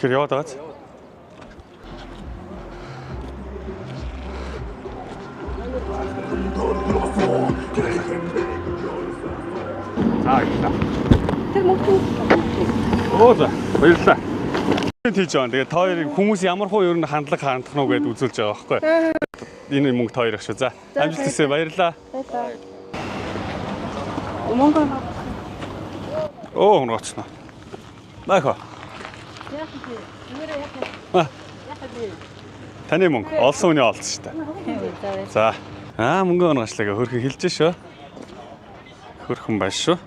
Тэгэхээр яваад байгаач. Тэр мөнгө. Оо за баярлалаа. Тийж байгаа. Тэгээ та хоёрын хүмүүс ямар хуу ер нь хандлага хандах нь гэдээ үзүүлж байгаа байхгүй. Энэ мөнгө та хоёр ах шүү. За амжилт хүсье баярлалаа. Мөнгө. Оо нууцна. Нахаа. Таны мөнгө олсон үний олсон шүү дээ. За мөнгө оноглоё хөрхөн хэлж шүү. Хөрхөн байна шүү.